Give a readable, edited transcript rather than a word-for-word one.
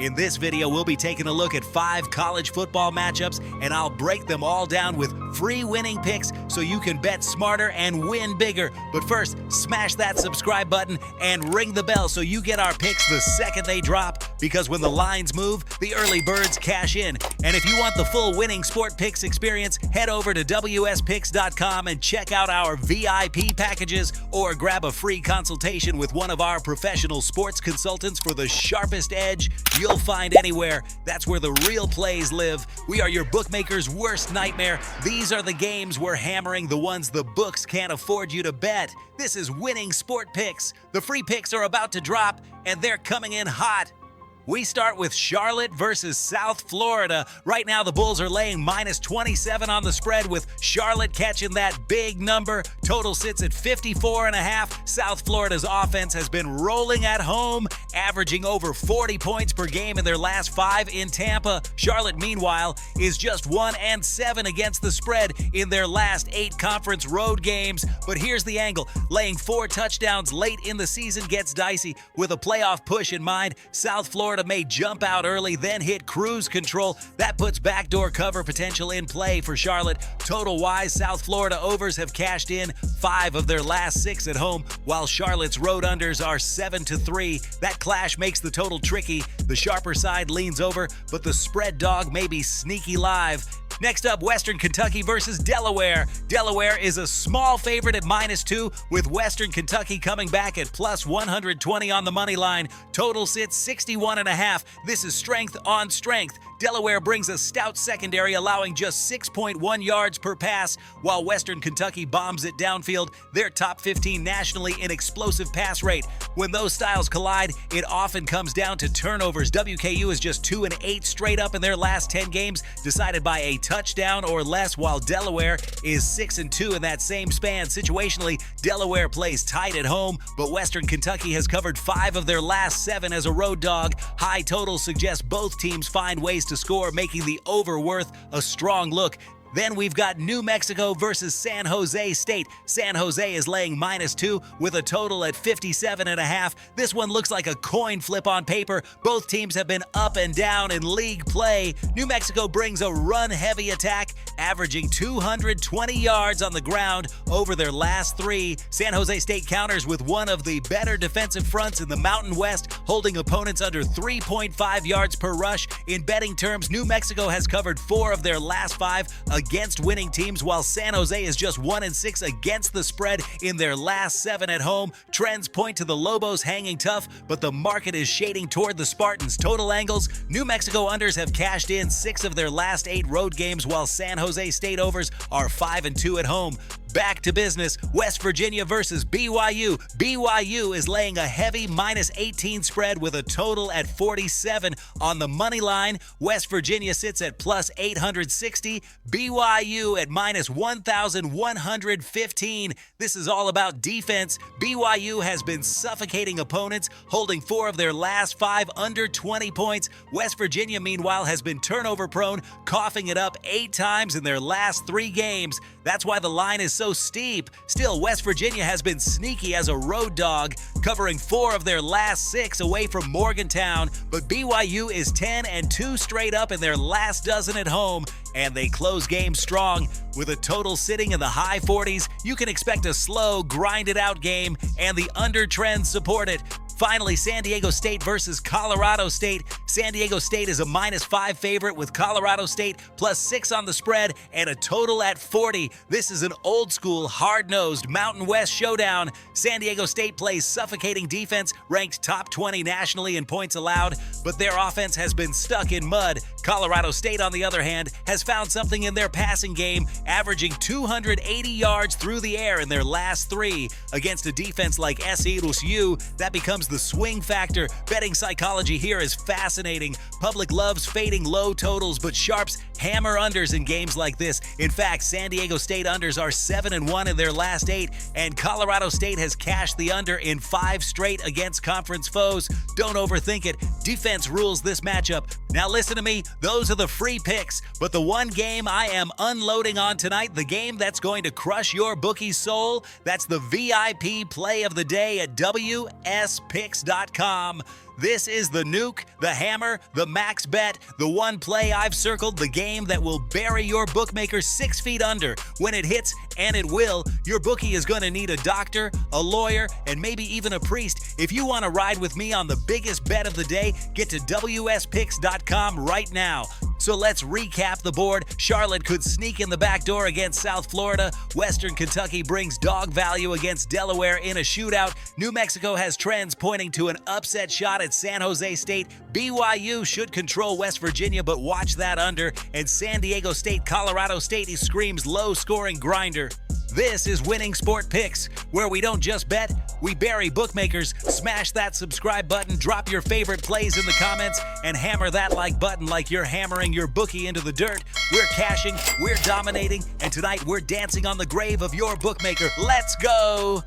In this video, we'll be taking a look at 5 college football matchups, and I'll break them all down with free winning picks so you can bet smarter and win bigger. But first, smash that subscribe button and ring the bell so you get our picks the second they drop, because when the lines move, the early birds cash in. And if you want the full winning sport picks experience, head over to wspicks.com and check out our VIP packages, or grab a free consultation with one of our professional sports consultants for the sharpest edge you'll find anywhere. That's where the real plays live. We are your bookmaker's worst nightmare. These are the games we're hammering, the ones the books can't afford you to bet. This is Winning Sport Picks. The free picks are about to drop, and they're coming in hot. We start with Charlotte versus South Florida. Right now, the Bulls are laying -27 on the spread, with Charlotte catching that big number. Total sits at 54.5. South Florida's offense has been rolling at home, averaging over 40 points per game in their last 5 in Tampa. Charlotte, meanwhile, is just 1-7 against the spread in their last 8 conference road games. But here's the angle. Laying 4 touchdowns late in the season gets dicey. With a playoff push in mind, South Florida may jump out early, then hit cruise control. That puts backdoor cover potential in play for Charlotte. Total-wise, South Florida overs have cashed in 5 of their last 6 at home, while Charlotte's road unders are 7-3. That clash makes the total tricky. The sharper side leans over, but the spread dog may be sneaky live. Next up, Western Kentucky versus Delaware. Delaware is a small favorite at -2, with Western Kentucky coming back at +120 on the money line. Total sits 61.5. This is strength on strength. Delaware brings a stout secondary, allowing just 6.1 yards per pass, while Western Kentucky bombs it downfield. They're top 15 nationally in explosive pass rate. When those styles collide, it often comes down to turnovers. WKU is just 2-8 straight up in their last 10 games, decided by a touchdown or less, while Delaware is 6-2 in that same span. Situationally, Delaware plays tight at home, but Western Kentucky has covered 5 of their last 7 as a road dog. High totals suggest both teams find ways to score, making the over worth a strong look. Then we've got New Mexico versus San Jose State. San Jose is laying -2 with a total at 57.5. This one looks like a coin flip on paper. Both teams have been up and down in league play. New Mexico brings a run-heavy attack, averaging 220 yards on the ground over their last 3. San Jose State counters with one of the better defensive fronts in the Mountain West, holding opponents under 3.5 yards per rush. In betting terms, New Mexico has covered 4 of their last 5 against winning teams, while San Jose is just 1-6 against the spread in their last 7 at home. Trends point to the Lobos hanging tough, but the market is shading toward the Spartans. Total angles, New Mexico unders have cashed in 6 of their last 8 road games, while San Jose State overs are 5-2 at home. Back to business, West Virginia versus BYU. BYU is laying a heavy -18 spread with a total at 47 on the money line. West Virginia sits at +860. BYU at -1,115. This is all about defense. BYU has been suffocating opponents, holding 4 of their last 5 under 20 points. West Virginia, meanwhile, has been turnover prone, coughing it up 8 times in their last 3 games. That's why the line is so steep. Still, West Virginia has been sneaky as a road dog, covering 4 of their last 6 away from Morgantown, but BYU is 10-2 straight up in their last dozen at home, and they close games strong. With a total sitting in the high 40s, you can expect a slow, grinded-out game, and the under trends support it. Finally, San Diego State versus Colorado State. San Diego State is a -5 favorite, with Colorado State +6 on the spread and a total at 40. This is an old-school, hard-nosed Mountain West showdown. San Diego State plays suffocating defense, ranked top 20 nationally in points allowed, but their offense has been stuck in mud. Colorado State, on the other hand, has found something in their passing game, averaging 280 yards through the air in their last 3. Against a defense like SELU, that becomes the swing factor. Betting psychology here is fascinating. Public loves fading low totals, but sharps hammer unders in games like this. In fact, San Diego State unders are 7-1 in their last 8, and Colorado State has cashed the under in 5 straight against conference foes. Don't overthink it. Defense rules this matchup. Now listen to me, those are the free picks, but the one game I am unloading on tonight, the game that's going to crush your bookie's soul, that's the VIP play of the day at WSP. WSPicks.com. This is the nuke, the hammer, the max bet, the one play I've circled, the game that will bury your bookmaker 6 feet under. When it hits, and it will, your bookie is going to need a doctor, a lawyer, and maybe even a priest. If you want to ride with me on the biggest bet of the day, get to WSPicks.com right now. So let's recap the board. Charlotte could sneak in the back door against South Florida. Western Kentucky brings dog value against Delaware in a shootout. New Mexico has trends pointing to an upset shot at San Jose State. BYU should control West Virginia, but watch that under. And San Diego State, Colorado State screams low-scoring grinder. This is Winning Sport Picks, where we don't just bet, we bury bookmakers. Smash that subscribe button, drop your favorite plays in the comments, and hammer that like button like you're hammering your bookie into the dirt. We're cashing, we're dominating, and tonight we're dancing on the grave of your bookmaker. Let's go!